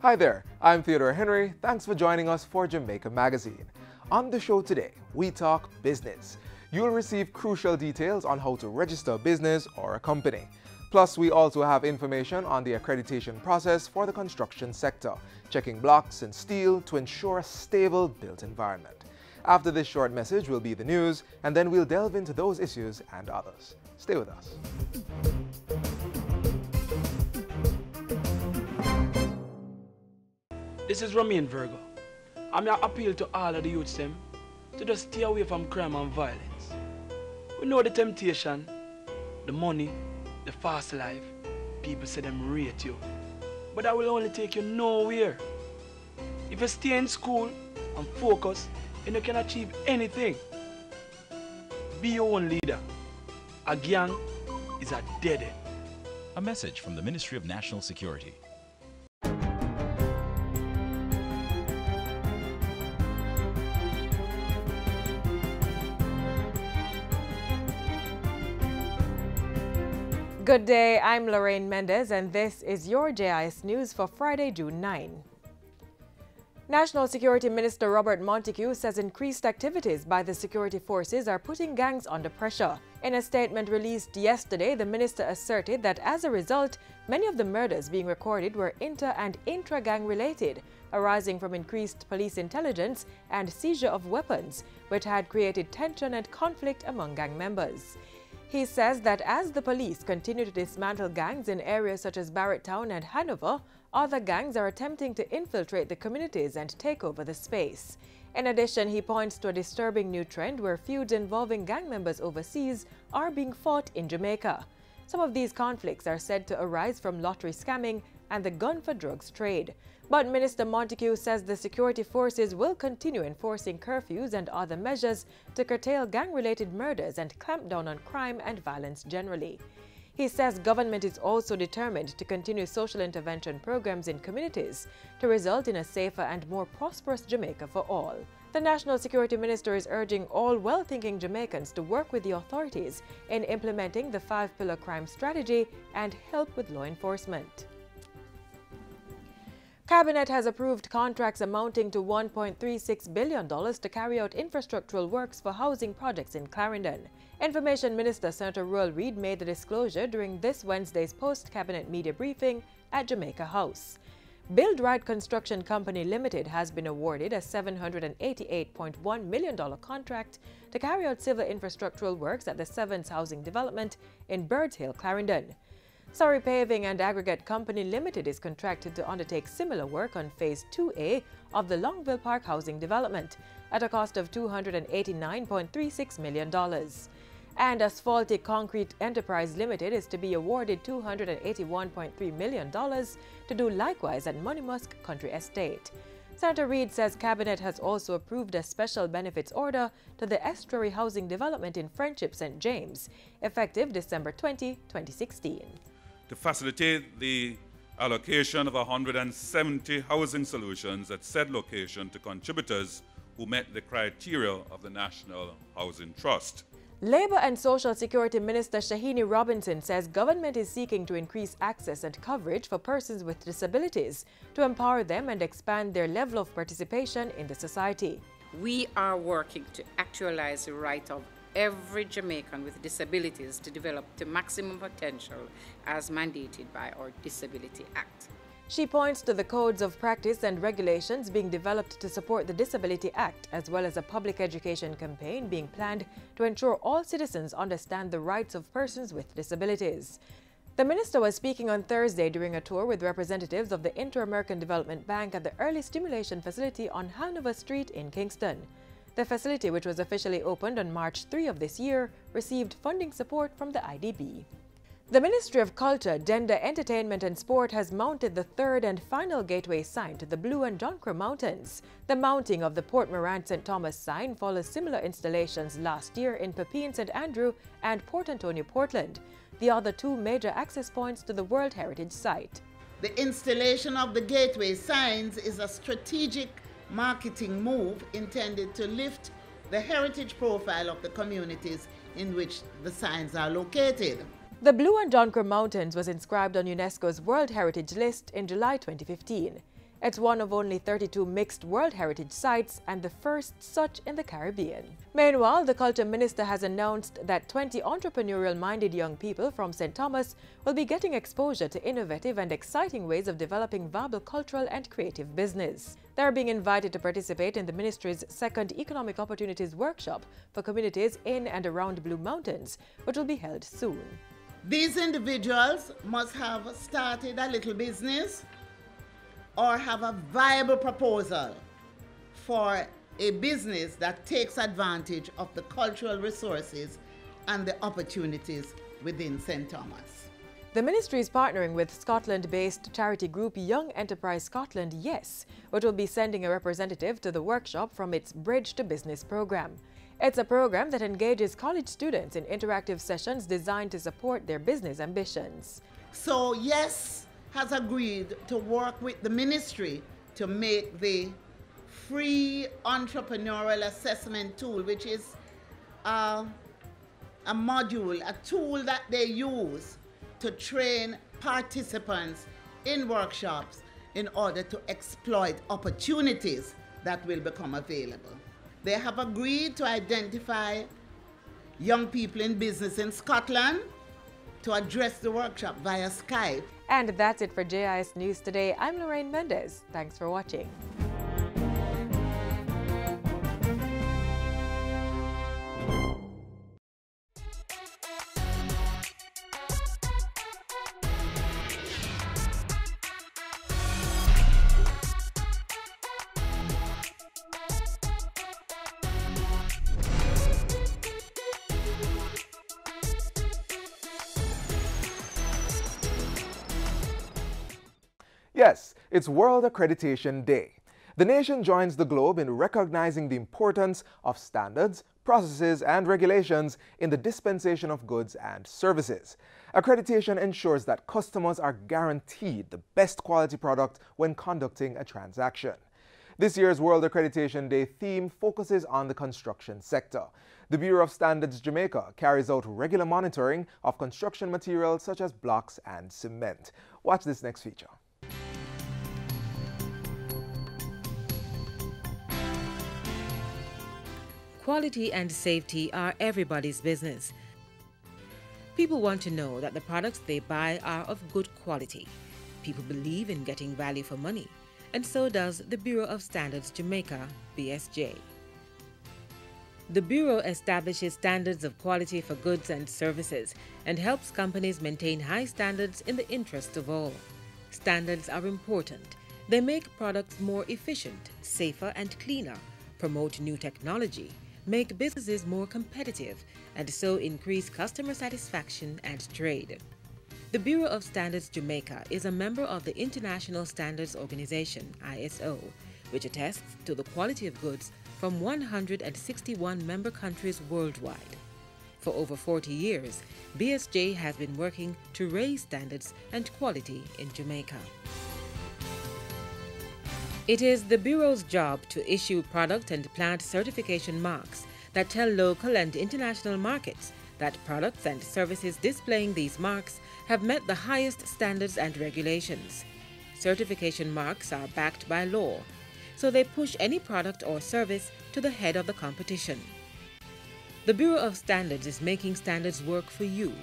Hi there, I'm Theodore Henry. Thanks for joining us for Jamaica Magazine. On the show today, we talk business. You'll receive crucial details on how to register a business or a company. Plus, we also have information on the accreditation process for the construction sector, checking blocks and steel to ensure a stable built environment. After this short message will be the news, and then we'll delve into those issues and others. Stay with us. This is Romain Virgo. I'm here appeal to all of the youths them to just stay away from crime and violence. We know the temptation, the money, the fast life. People say them rate you. But that will only take you nowhere. If you stay in school and focus, then you can achieve anything. Be your own leader. A gang is a dead end. A message from the Ministry of National Security. Good day, I'm Lorraine Mendez and this is your JIS News for Friday, June 9. National Security Minister Robert Montego says increased activities by the security forces are putting gangs under pressure. In a statement released yesterday, the minister asserted that as a result, many of the murders being recorded were inter- and intra-gang related, arising from increased police intelligence and seizure of weapons, which had created tension and conflict among gang members. He says that as the police continue to dismantle gangs in areas such as Barretttown and Hanover, other gangs are attempting to infiltrate the communities and take over the space. In addition, he points to a disturbing new trend where feuds involving gang members overseas are being fought in Jamaica. Some of these conflicts are said to arise from lottery scamming and the gun for drugs trade. But Minister Montego says the security forces will continue enforcing curfews and other measures to curtail gang-related murders and clamp down on crime and violence generally. He says government is also determined to continue social intervention programs in communities to result in a safer and more prosperous Jamaica for all. The National Security Minister is urging all well-thinking Jamaicans to work with the authorities in implementing the 5-pillar crime strategy and help with law enforcement. Cabinet has approved contracts amounting to $1.36 billion to carry out infrastructural works for housing projects in Clarendon. Information Minister Senator Royal Reid made the disclosure during this Wednesday's post-cabinet media briefing at Jamaica House. Build Right Construction Company Limited has been awarded a $788.1 million contract to carry out civil infrastructural works at the Sevens Housing Development in Birds Hill, Clarendon. Surrey Paving and Aggregate Company Limited is contracted to undertake similar work on Phase 2A of the Longville Park Housing Development at a cost of $289.36 million. And Asphaltic Concrete Enterprise Limited is to be awarded $281.3 million to do likewise at Moneymusk Country Estate. Senator Reid says Cabinet has also approved a special benefits order to the Estuary Housing Development in Friendship St. James, effective December 20, 2016. To facilitate the allocation of 170 housing solutions at said location to contributors who met the criteria of the National Housing Trust. Labour and Social Security Minister Shahini Robinson says government is seeking to increase access and coverage for persons with disabilities to empower them and expand their level of participation in the society. We are working to actualize the right of every Jamaican with disabilities to develop to maximum potential as mandated by our Disability Act. She points to the codes of practice and regulations being developed to support the Disability Act, as well as a public education campaign being planned to ensure all citizens understand the rights of persons with disabilities. The minister was speaking on Thursday during a tour with representatives of the Inter-American Development Bank at the Early Stimulation Facility on Hanover Street in Kingston. The facility, which was officially opened on March 3 of this year, received funding support from the IDB. The Ministry of Culture, Gender, Entertainment and Sport has mounted the third and final gateway sign to the Blue and John Crow Mountains. The mounting of the Port Morant St. Thomas sign follows similar installations last year in Pepin St. Andrew and Port Antonio, Portland, the other two major access points to the World Heritage Site. The installation of the gateway signs is a strategic marketing move intended to lift the heritage profile of the communities in which the signs are located. The Blue and John Crow Mountains was inscribed on UNESCO's World Heritage List in July 2015. It's one of only 32 mixed World Heritage sites and the first such in the Caribbean. Meanwhile, the Culture Minister has announced that 20 entrepreneurial-minded young people from St. Thomas will be getting exposure to innovative and exciting ways of developing viable cultural and creative business. They are being invited to participate in the Ministry's second Economic Opportunities Workshop for communities in and around Blue Mountains, which will be held soon. These individuals must have started a little business or have a viable proposal for a business that takes advantage of the cultural resources and the opportunities within St. Thomas. The Ministry is partnering with Scotland-based charity group Young Enterprise Scotland, YES, which will be sending a representative to the workshop from its Bridge to Business program. It's a program that engages college students in interactive sessions designed to support their business ambitions. So YES has agreed to work with the Ministry to make the free entrepreneurial assessment tool, which is a module, a tool that they use to train participants in workshops in order to exploit opportunities that will become available. They have agreed to identify young people in business in Scotland to address the workshop via Skype. And that's it for JIS News today. I'm Lorraine Mendez. Thanks for watching. Yes, it's World Accreditation Day. The nation joins the globe in recognizing the importance of standards, processes, and regulations in the dispensation of goods and services. Accreditation ensures that customers are guaranteed the best quality product when conducting a transaction. This year's World Accreditation Day theme focuses on the construction sector. The Bureau of Standards Jamaica carries out regular monitoring of construction materials such as blocks and cement. Watch this next feature. Quality and safety are everybody's business. People want to know that the products they buy are of good quality. People believe in getting value for money, and so does the Bureau of Standards Jamaica, BSJ. The Bureau establishes standards of quality for goods and services and helps companies maintain high standards in the interest of all. Standards are important. They make products more efficient, safer, and cleaner, promote new technology, make businesses more competitive, and so increase customer satisfaction and trade. The Bureau of Standards Jamaica is a member of the International Standards Organization, ISO, which attests to the quality of goods from 161 member countries worldwide. For over 40 years, BSJ has been working to raise standards and quality in Jamaica. It is the Bureau's job to issue product and plant certification marks that tell local and international markets that products and services displaying these marks have met the highest standards and regulations. Certification marks are backed by law, so they push any product or service to the head of the competition. The Bureau of Standards is making standards work for you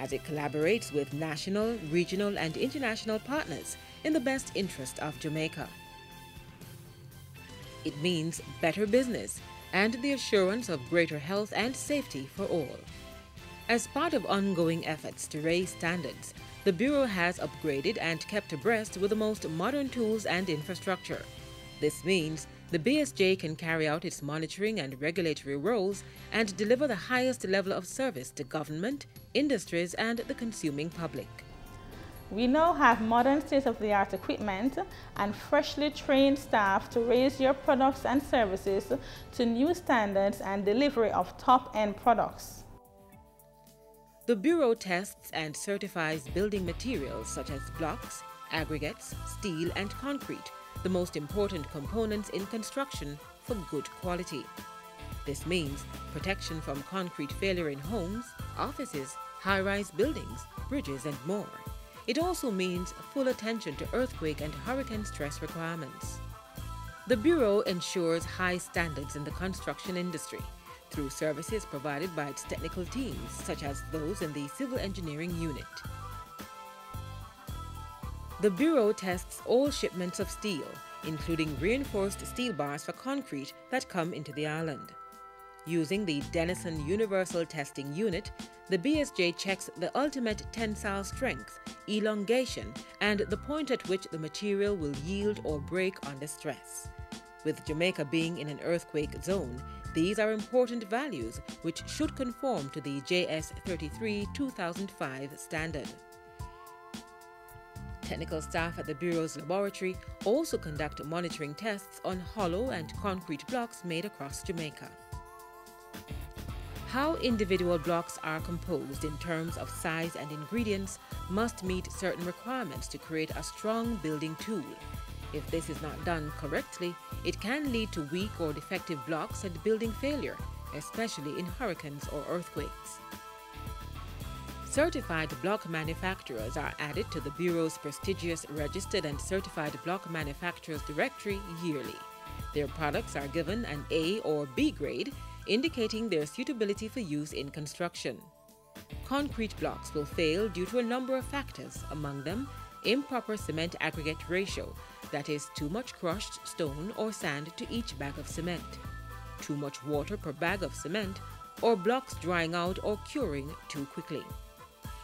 as it collaborates with national, regional, and international partners in the best interest of Jamaica. It means better business and the assurance of greater health and safety for all. As part of ongoing efforts to raise standards, the Bureau has upgraded and kept abreast with the most modern tools and infrastructure. This means the BSJ can carry out its monitoring and regulatory roles and deliver the highest level of service to government, industries, and the consuming public. We now have modern state-of-the-art equipment and freshly trained staff to raise your products and services to new standards and delivery of top-end products. The Bureau tests and certifies building materials such as blocks, aggregates, steel, and concrete, the most important components in construction, for good quality. This means protection from concrete failure in homes, offices, high-rise buildings, bridges, and more. It also means full attention to earthquake and hurricane stress requirements. The Bureau ensures high standards in the construction industry through services provided by its technical teams, such as those in the Civil Engineering Unit. The Bureau tests all shipments of steel, including reinforced steel bars for concrete that come into the island. Using the Denison Universal Testing Unit, the BSJ checks the ultimate tensile strength, elongation, and the point at which the material will yield or break under stress. With Jamaica being in an earthquake zone, these are important values which should conform to the JS 33-2005 standard. Technical staff at the Bureau's laboratory also conduct monitoring tests on hollow and concrete blocks made across Jamaica. How individual blocks are composed in terms of size and ingredients must meet certain requirements to create a strong building tool. If this is not done correctly, it can lead to weak or defective blocks and building failure, especially in hurricanes or earthquakes. Certified block manufacturers are added to the Bureau's prestigious Registered and Certified Block Manufacturers Directory yearly. Their products are given an A or B grade, indicating their suitability for use in construction. Concrete blocks will fail due to a number of factors, among them improper cement aggregate ratio, that is, too much crushed stone or sand to each bag of cement, too much water per bag of cement, or blocks drying out or curing too quickly.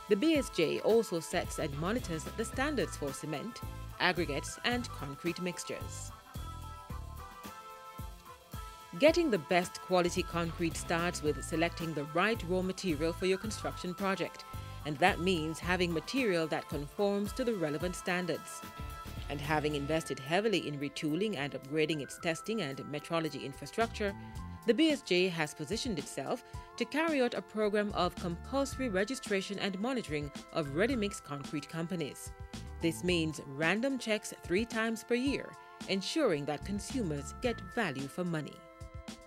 The BSJ also sets and monitors the standards for cement, aggregates, and concrete mixtures. Getting the best quality concrete starts with selecting the right raw material for your construction project, and that means having material that conforms to the relevant standards. And having invested heavily in retooling and upgrading its testing and metrology infrastructure, the BSJ has positioned itself to carry out a program of compulsory registration and monitoring of ready-mix concrete companies. This means random checks 3 times per year, ensuring that consumers get value for money.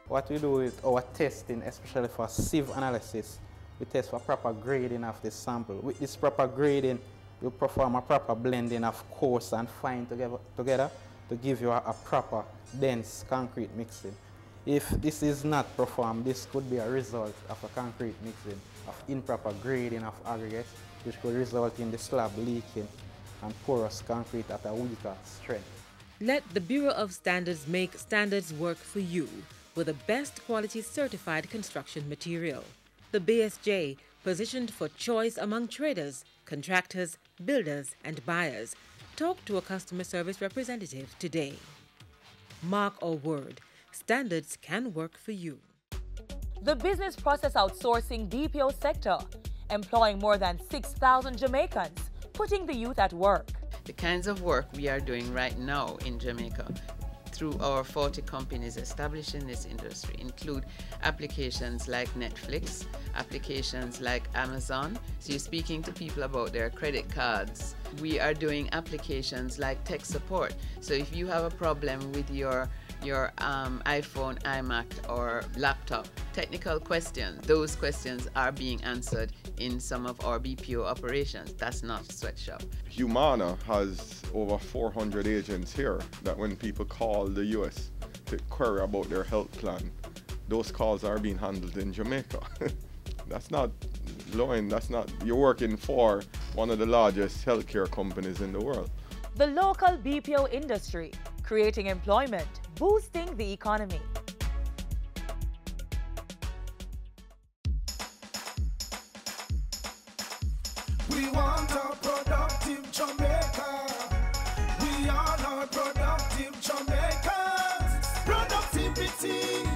What we do with our testing, especially for sieve analysis, we test for proper grading of the sample. With this proper grading, we perform a proper blending of coarse and fine together to give you a proper, dense concrete mixing. If this is not performed, this could be a result of a concrete mixing, of improper grading of aggregates, which could result in the slab leaking and porous concrete at a weaker strength. Let the Bureau of Standards make standards work for you with the best quality certified construction material. The BSJ, positioned for choice among traders, contractors, builders, and buyers. Talk to a customer service representative today. Mark our word, standards can work for you. The business process outsourcing BPO sector, employing more than 6,000 Jamaicans, putting the youth at work. The kinds of work we are doing right now in Jamaica through our 40 companies established in this industry include applications like Netflix, applications like Amazon. So you're speaking to people about their credit cards. We are doing applications like tech support. So if you have a problem with your iPhone, iMac, or laptop, technical questions, those questions are being answered in some of our BPO operations. That's not sweatshop. Humana has over 400 agents here that when people call the US to query about their health plan, those calls are being handled in Jamaica. That's not blowing, you're working for one of the largest healthcare companies in the world. The local BPO industry, creating employment, boosting the economy. We want a productive Jamaica. We are not productive Jamaicans. Productivity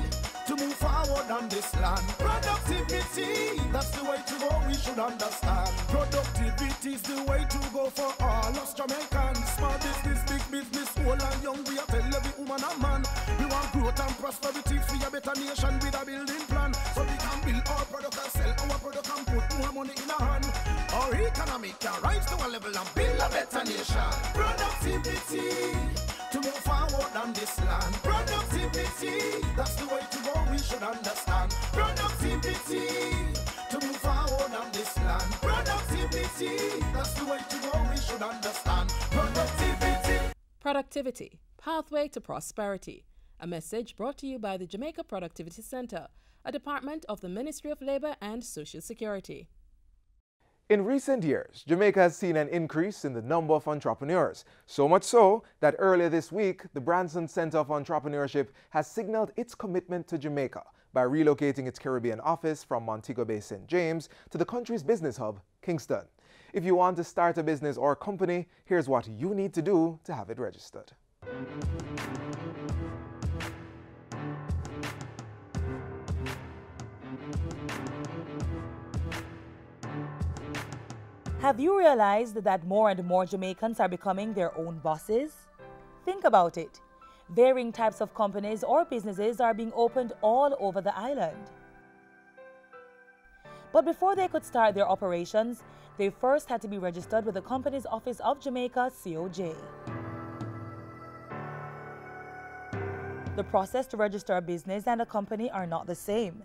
to move forward on this land. Productivity, that's the way to go, we should understand. Productivity is the way to go for all us Jamaicans. Small business, big business, old and young, we are tell every woman and man. We want growth and prosperity for a better nation with a building plan. So we can build our product and sell our product and put more money in our hand. Our economy can rise to a level and build a better nation. Productivity to move forward on this land. Productivity, that's the way to go, we should understand. Productivity to move forward on this land. Productivity, that's the way to go, we Productivity, Pathway to Prosperity. A message brought to you by the Jamaica Productivity Center, a department of the Ministry of Labor and Social Security. In recent years, Jamaica has seen an increase in the number of entrepreneurs, so much so that earlier this week, the Branson Center of Entrepreneurship has signaled its commitment to Jamaica by relocating its Caribbean office from Montego Bay, St. James to the country's business hub, Kingston. If you want to start a business or company, here's what you need to do to have it registered. Have you realized that more and more Jamaicans are becoming their own bosses? Think about it. Varying types of companies or businesses are being opened all over the island. But before they could start their operations, they first had to be registered with the Companies Office of Jamaica, COJ. The process to register a business and a company are not the same.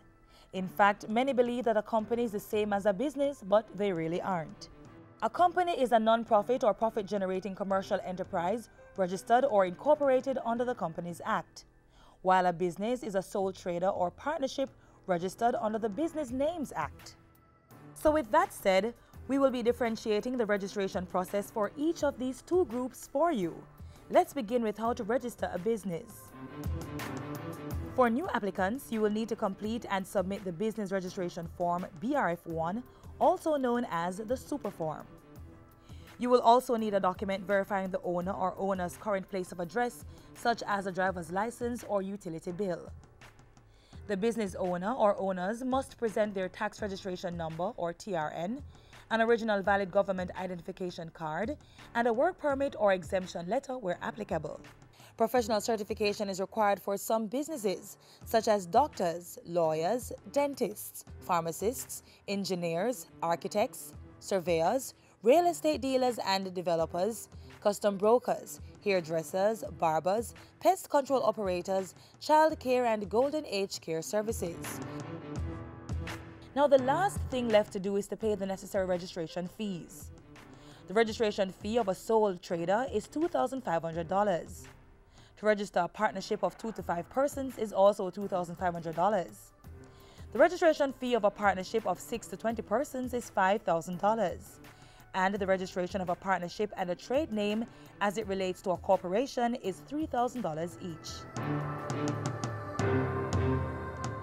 In fact, many believe that a company is the same as a business, but they really aren't. A company is a non-profit or profit-generating commercial enterprise registered or incorporated under the Companies Act, while a business is a sole trader or partnership registered under the Business Names Act. So with that said, we will be differentiating the registration process for each of these two groups for you. Let's begin with how to register a business. For new applicants, you will need to complete and submit the Business Registration Form BRF1, also known as the Super Form. You will also need a document verifying the owner or owner's current place of address, such as a driver's license or utility bill. The business owner or owners must present their tax registration number or TRN, an original valid government identification card, and a work permit or exemption letter where applicable. Professional certification is required for some businesses, such as doctors, lawyers, dentists, pharmacists, engineers, architects, surveyors, real estate dealers and developers, custom brokers, hairdressers, barbers, pest control operators, child care and golden age care services. Now the last thing left to do is to pay the necessary registration fees. The registration fee of a sole trader is $2,500. To register a partnership of 2 to 5 persons is also $2,500. The registration fee of a partnership of 6 to 20 persons is $5,000. And the registration of a partnership and a trade name as it relates to a corporation is $3,000 each.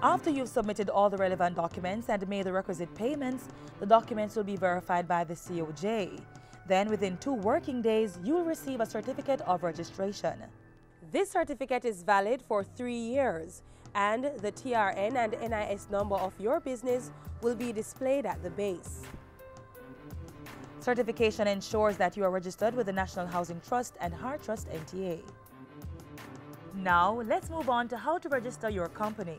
After you've submitted all the relevant documents and made the requisite payments, the documents will be verified by the COJ. Then within 2 working days, you will receive a certificate of registration. This certificate is valid for 3 years, and the TRN and NIS number of your business will be displayed at the base. Certification ensures that you are registered with the National Housing Trust and Heart Trust NTA. Now, let's move on to how to register your company.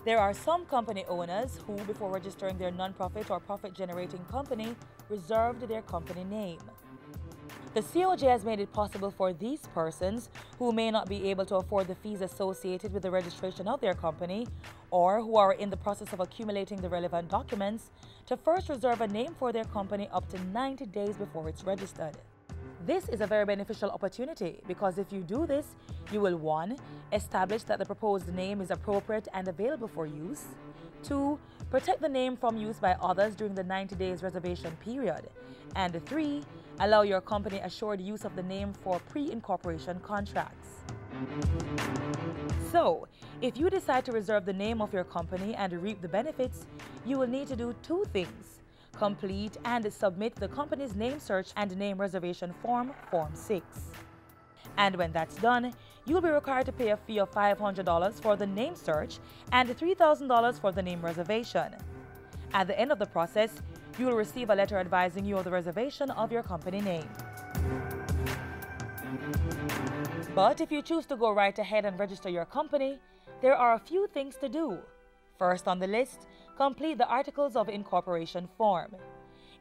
There are some company owners who, before registering their non-profit or profit-generating company, reserved their company name. The COJ has made it possible for these persons who may not be able to afford the fees associated with the registration of their company, or who are in the process of accumulating the relevant documents, to first reserve a name for their company up to 90 days before it's registered. This is a very beneficial opportunity because if you do this, you will 1. Establish that the proposed name is appropriate and available for use. 2. Protect the name from use by others during the 90 days reservation period. And 3. Allow your company assured use of the name for pre-incorporation contracts. So, if you decide to reserve the name of your company and reap the benefits, you will need to do 2 things. Complete and submit the company's name search and name reservation form, Form 6. And when that's done, you'll be required to pay a fee of $500 for the name search and $3,000 for the name reservation. At the end of the process, you will receive a letter advising you of the reservation of your company name. But if you choose to go right ahead and register your company, there are a few things to do. First on the list, complete the Articles of Incorporation form.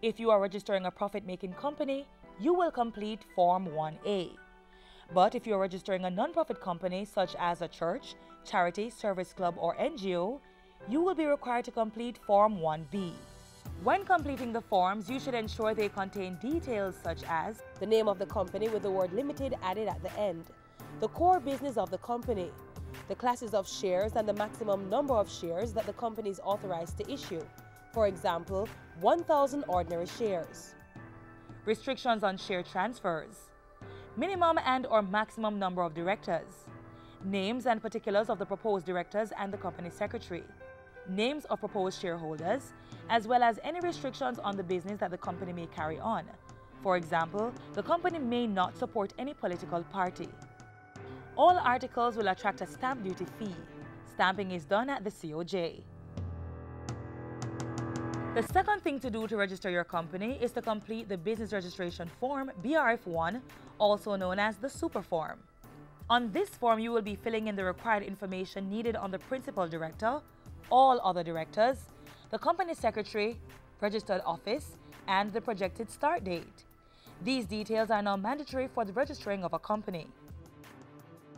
If you are registering a profit-making company, you will complete Form 1A. But if you are registering a non-profit company such as a church, charity, service club, or NGO, you will be required to complete Form 1B. When completing the forms, you should ensure they contain details such as the name of the company with the word limited added at the end, the core business of the company, the classes of shares and the maximum number of shares that the company is authorized to issue. For example, 1,000 ordinary shares. Restrictions on share transfers, minimum and or maximum number of directors, names and particulars of the proposed directors and the company secretary, names of proposed shareholders, as well as any restrictions on the business that the company may carry on. For example, the company may not support any political party. All articles will attract a stamp duty fee. Stamping is done at the COJ. The second thing to do to register your company is to complete the Business Registration Form, BRF1, also known as the Super Form. On this form, you will be filling in the required information needed on the principal director, all other directors, the company secretary, registered office, and the projected start date. These details are now mandatory for the registering of a company.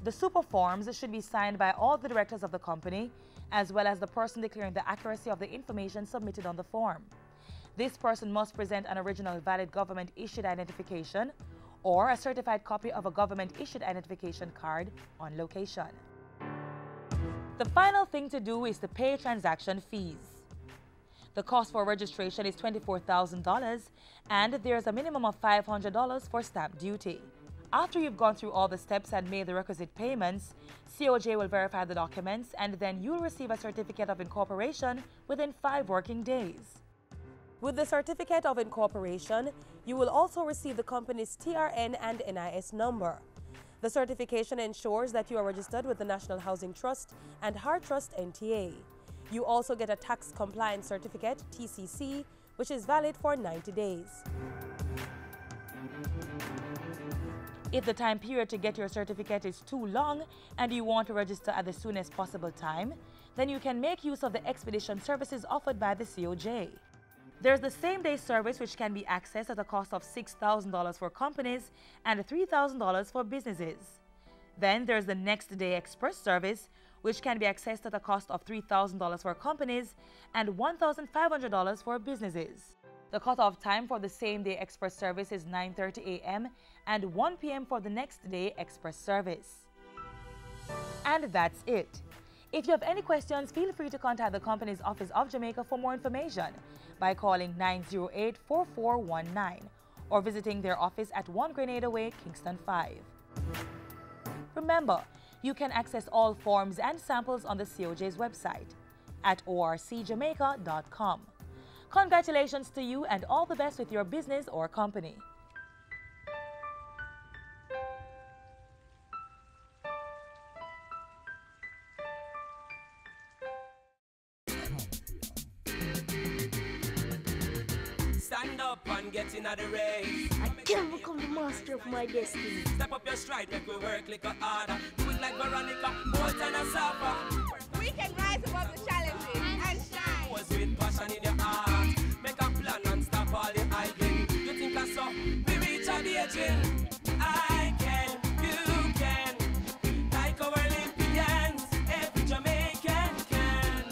The super forms should be signed by all the directors of the company, as well as the person declaring the accuracy of the information submitted on the form. This person must present an original valid government-issued identification or a certified copy of a government-issued identification card on location. The final thing to do is to pay transaction fees. The cost for registration is $24,000 and there's a minimum of $500 for stamp duty. After you've gone through all the steps and made the requisite payments, COJ will verify the documents and then you'll receive a certificate of incorporation within 5 working days. With the certificate of incorporation, you will also receive the company's TRN and NIS number. The certification ensures that you are registered with the National Housing Trust and Heart Trust NTA. You also get a tax compliance certificate, TCC, which is valid for 90 days. If the time period to get your certificate is too long and you want to register at the soonest possible time, then you can make use of the expedition services offered by the COJ. There's the same-day service which can be accessed at a cost of $6,000 for companies and $3,000 for businesses. Then there's the next-day express service which can be accessed at a cost of $3,000 for companies and $1,500 for businesses. The cutoff time for the same-day express service is 9:30 a.m. and 1 p.m. for the next-day express service. And that's it. If you have any questions, feel free to contact the company's Office of Jamaica for more information by calling 908-4419 or visiting their office at 1 Grenada Way, Kingston 5. Remember, you can access all forms and samples on the COJ's website at orcjamaica.com. Congratulations to you and all the best with your business or company. Stand up and get in the race. I can become the master of my destiny. Step up your stride, make we work like a harder. Do it like Veronica, more than a supper. We can rise above the challenges and shine. Was with passion in your heart. Make a plan and stop all the idling. You think that's so? We reach our aging. I can, you can. Like our Olympians, every Jamaican can.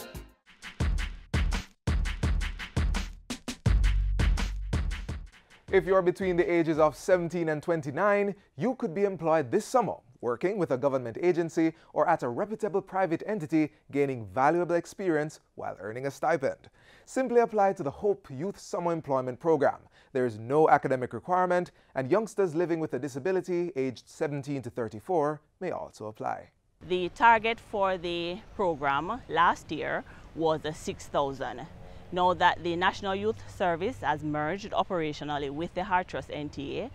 If you're between the ages of 17 and 29, you could be employed this summer, working with a government agency or at a reputable private entity, gaining valuable experience while earning a stipend. Simply apply to the Hope Youth Summer Employment Program. There is no academic requirement, and youngsters living with a disability aged 17 to 34 may also apply. The target for the program last year was 6,000. Now that the National Youth Service has merged operationally with the Heart Trust NTA,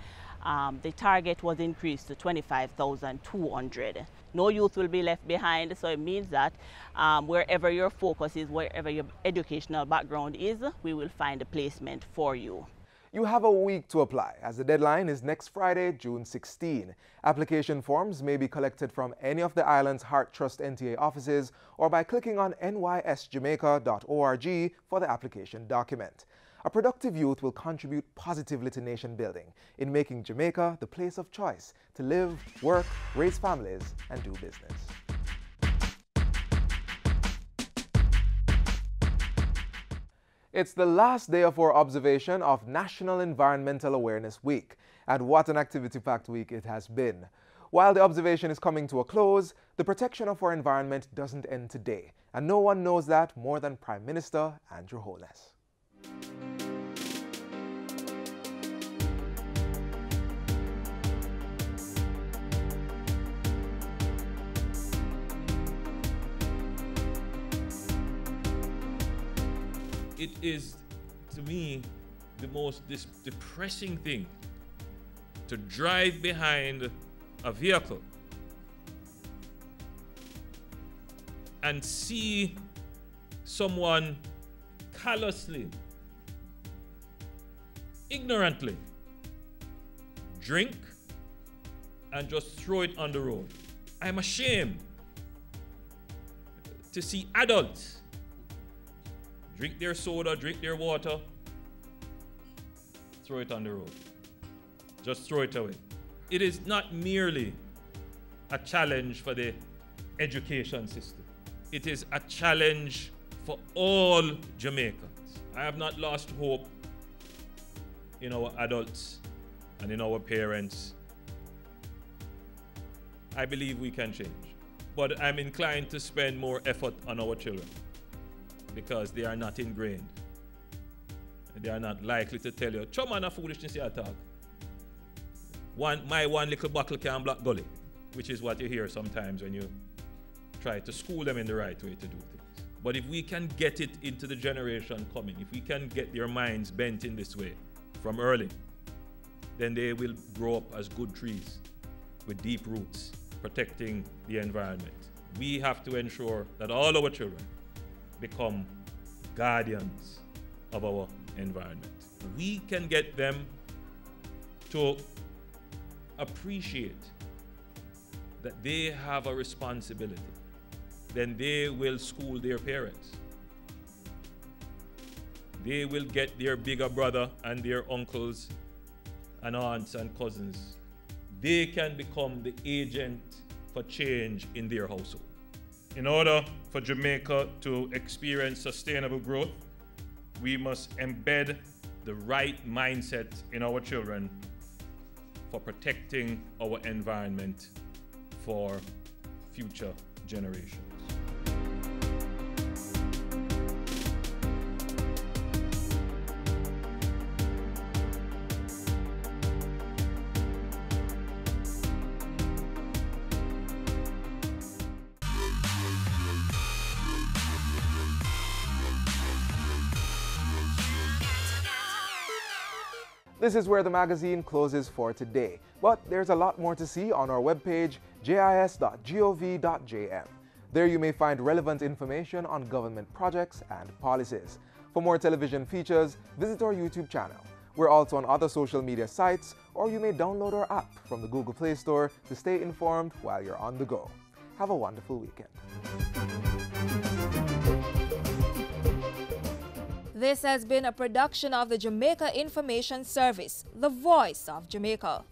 the target was increased to 25,200. No youth will be left behind, so it means that wherever your focus is, wherever your educational background is, we will find a placement for you. You have a week to apply, as the deadline is next Friday, June 16. Application forms may be collected from any of the island's Heart Trust NTA offices or by clicking on nysjamaica.org for the application document. A productive youth will contribute positively to nation building in making Jamaica the place of choice to live, work, raise families, and do business. It's the last day of our observation of National Environmental Awareness Week, and what an activity-packed week it has been. While the observation is coming to a close, the protection of our environment doesn't end today, and no one knows that more than Prime Minister Andrew Holness. It is, to me, the most depressing thing to drive behind a vehicle and see someone callously, ignorantly drink and just throw it on the road. I'm ashamed to see adults drink their soda, drink their water, throw it on the road. Just throw it away. It is not merely a challenge for the education system. It is a challenge for all Jamaicans. I have not lost hope in our adults and in our parents. I believe we can change. But I'm inclined to spend more effort on our children, because they are not ingrained. They are not likely to tell you, "Chum, man, a foolishness you talk. My one little buckle can block gully," which is what you hear sometimes when you try to school them in the right way to do things. But if we can get it into the generation coming, if we can get their minds bent in this way from early, then they will grow up as good trees with deep roots, protecting the environment. We have to ensure that all our children become guardians of our environment. We can get them to appreciate that they have a responsibility. Then they will school their parents. They will get their bigger brother and their uncles and aunts and cousins. They can become the agent for change in their household. In order for Jamaica to experience sustainable growth, we must embed the right mindset in our children for protecting our environment for future generations. This is where the magazine closes for today, but there's a lot more to see on our webpage, jis.gov.jm. There you may find relevant information on government projects and policies. For more television features, visit our YouTube channel. We're also on other social media sites, or you may download our app from the Google Play Store to stay informed while you're on the go. Have a wonderful weekend. This has been a production of the Jamaica Information Service, the voice of Jamaica.